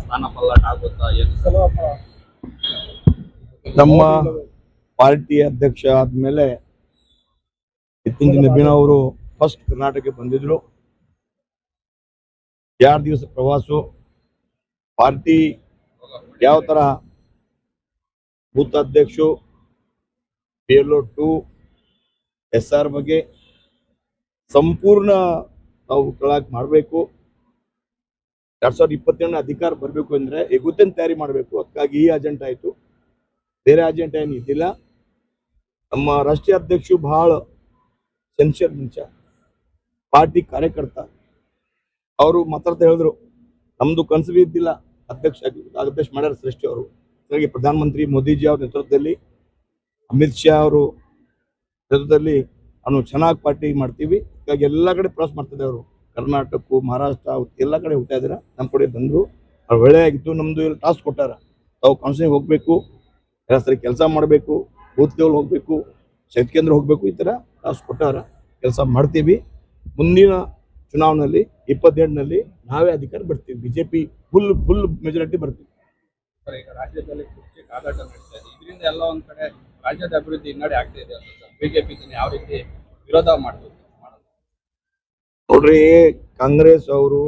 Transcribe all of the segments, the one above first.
ಸ್ಥಾನ ಪಲ್ಲಾಟ ಆಗುತ್ತಾ ಏನು? ನಮ್ಮ ಪಾರ್ಟಿ ಅಧ್ಯಕ್ಷ ಆದ್ಮೇಲೆ ಇತ್ತೀಚಿನ ದಿನ ಅವರು ಫಸ್ಟ್ ಕರ್ನಾಟಕಕ್ಕೆ ಬಂದಿದ್ರು. 2 ದಿವಸ ಪ್ರವಾಸ. ಪಾರ್ಟಿ ಯಾವ ತರ ಬೂತ್ ಅಧ್ಯಕ್ಷ PLO 2 SR ಬಗ್ಗೆ ಸಂಪೂರ್ಣ ನಾವು ಕೆಳಗೆ ಮಾಡಬೇಕು. 2027 ಅಧಿಕಾರ ಬರಬೇಕು ಅಂದ್ರೆ ಎಗುತ್ತನ್ ತಯಾರಿ ಮಾಡಬೇಕು. ಅದಕ್ಕಾಗಿ ಈ ಅಜೆಂಡಾ ಆಯ್ತು, ಬೇರೆ ಅಜೆಂಡಾ ಏನು ಇದ್ದಿಲ್ಲ. ನಮ್ಮ ರಾಷ್ಟ್ರೀಯ ಅಧ್ಯಕ್ಷರು ಬಹಳ ಸೆನ್ಸಿಯರ್ ಮನುಷ್ಯ, ಪಾರ್ಟಿ ಕಾರ್ಯಕರ್ತ. ಅವರು ಮಾತಾಡ್ತಾ ಹೇಳಿದ್ರು, ನಮ್ದು ಕನಸು ಇದ್ದಿಲ್ಲ ಅಧ್ಯಕ್ಷ ಮಾಡ್ಯಾರ ಶ್ರೇಷ್ಠ ಅವರು. ಹಾಗಾಗಿ ಪ್ರಧಾನಮಂತ್ರಿ ಮೋದಿಜಿ ಅವ್ರ ನೇತೃತ್ವದಲ್ಲಿ, ಅಮಿತ್ ಶಾ ಅವರು ನೇತೃತ್ವದಲ್ಲಿ ನಾವು ಚೆನ್ನಾಗಿ ಪಾರ್ಟಿ ಮಾಡ್ತೀವಿ. ಹಾಗಾಗಿ ಎಲ್ಲ ಕಡೆ ಪ್ರವಾಸ ಮಾಡ್ತಿದ್ದೆ ಅವರು. ಕರ್ನಾಟಕ, ಮಹಾರಾಷ್ಟ್ರ ಎಲ್ಲ ಕಡೆ ಹೋಗ್ತಾ ಇದ್ದೀರ. ನಮ್ಮ ಕಡೆ ಬಂದರು, ಅವ್ರು ಒಳ್ಳೆ ಆಗಿತ್ತು. ನಮ್ದು ಇಲ್ಲಿ ಟಾಸ್ಕ್ ಕೊಟ್ಟಾರ, ತಾವು ಕಾನ್ಸ್ಟಿಟ್ಯೂನ್ಸಿಗೆ ಹೋಗಬೇಕು, ಎಲ್ಲ ಸರಿ ಕೆಲಸ ಮಾಡಬೇಕು, ಬೂತ್ ಲೆವೆಲ್ ಹೋಗಬೇಕು, ಶಕ್ತಿ ಕೇಂದ್ರ ಹೋಗಬೇಕು, ಈ ಥರ ಟಾಸ್ಕ್ ಕೊಟ್ಟಾರ. ಕೆಲಸ ಮಾಡ್ತೀವಿ. ಮುಂದಿನ ಚುನಾವಣೆಯಲ್ಲಿ 27ನಲ್ಲಿ ನಾವೇ ಅಧಿಕಾರ ಬರ್ತೀವಿ. ಬಿಜೆಪಿ ಫುಲ್ ಮೆಜಾರಿಟಿ ಬರ್ತೀವಿ. ಈಗ ರಾಜ್ಯದಲ್ಲಿ ಕುರ್ಚಿ ಕಾದಾಟ ನಡೀತಾ ಇದೆ. ಇದರಿಂದ ಎಲ್ಲ ಒಂದ್ ಕಡೆ ರಾಜ್ಯದ ಅಭಿವೃದ್ಧಿ ಹಿನ್ನಡೆ ಆಗ್ತಾ ಇದೆ. ಬಿಜೆಪಿ ಯಾವ ರೀತಿ ವಿರೋಧ ಮಾಡೋದು? ನೋಡ್ರಿ, ಕಾಂಗ್ರೆಸ್ ಅವರು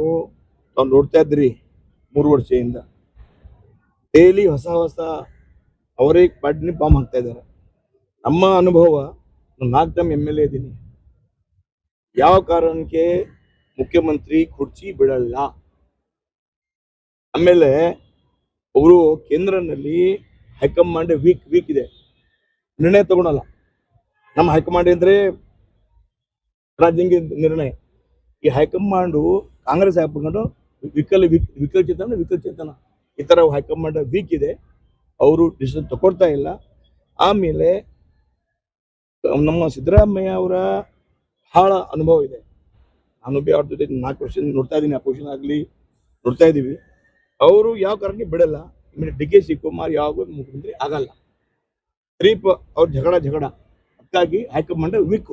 ನಾವು ನೋಡ್ತಾ ಇದ್ರಿ 3 ವರ್ಷದಿಂದ ಡೈಲಿ ಹೊಸ ಅವರೇ ಪಾರ್ಟಿನ ಬಾಂಬ್ ಹಾಕ್ತಾ ಇದ್ದಾರೆ. ನಮ್ಮ ಅನುಭವ, 4 ಟೈಮ್ MLA ಇದ್ದೀನಿ. ಯಾವ ಕಾರಣಕ್ಕೆ ಮುಖ್ಯಮಂತ್ರಿ ಕುರ್ಚಿ ಬಿಡಲ್ಲ. ಆಮೇಲೆ ಅವರು ಕೇಂದ್ರನಲ್ಲಿ ಹೈಕಮಾಂಡ್ ವೀಕ್ ಇದೆ, ನಿರ್ಣಯ ತಗೊಳಲ್ಲ. ನಮ್ಮ ಹೈಕಮಾಂಡ್ ಅಂದ್ರೆ ರಾಜ್ಯಂಗ ನಿರ್ಣಯ. ಈ ಹೈಕಮಾಂಡು ಕಾಂಗ್ರೆಸ್ ಹಾಕೊಂಡು ವಿಕಲಚೇತನ ಈ ತರ ಹೈಕಮಾಂಡ್ ವೀಕ್ ಇದೆ, ಅವರು ಡಿಸಿಷನ್ ತಗೊಳ್ತಾ ಇಲ್ಲ. ಆಮೇಲೆ ನಮ್ಮ ಸಿದ್ದರಾಮಯ್ಯ ಅವರ ಬಹಳ ಅನುಭವ ಇದೆ. ನಾನು ಅವ್ರ ಜೊತೆ 4 ವರ್ಷದಿಂದ ನೋಡ್ತಾ ಇದ್ದೀನಿ, ಅಪೋಸಿಷನ್ ಆಗಲಿ ನೋಡ್ತಾ ಇದ್ದೀವಿ. ಅವರು ಯಾವ ಕಾರಣಕ್ಕೆ ಬಿಡಲ್ಲ. DK ಶಿವಕುಮಾರ್ ಯಾವ ಮುಖ್ಯಮಂತ್ರಿ ಆಗಲ್ಲ. ಅವ್ರ ಜಗಳ. ಅದಕ್ಕಾಗಿ ಹೈಕಮಾಂಡ್ ವೀಕ್.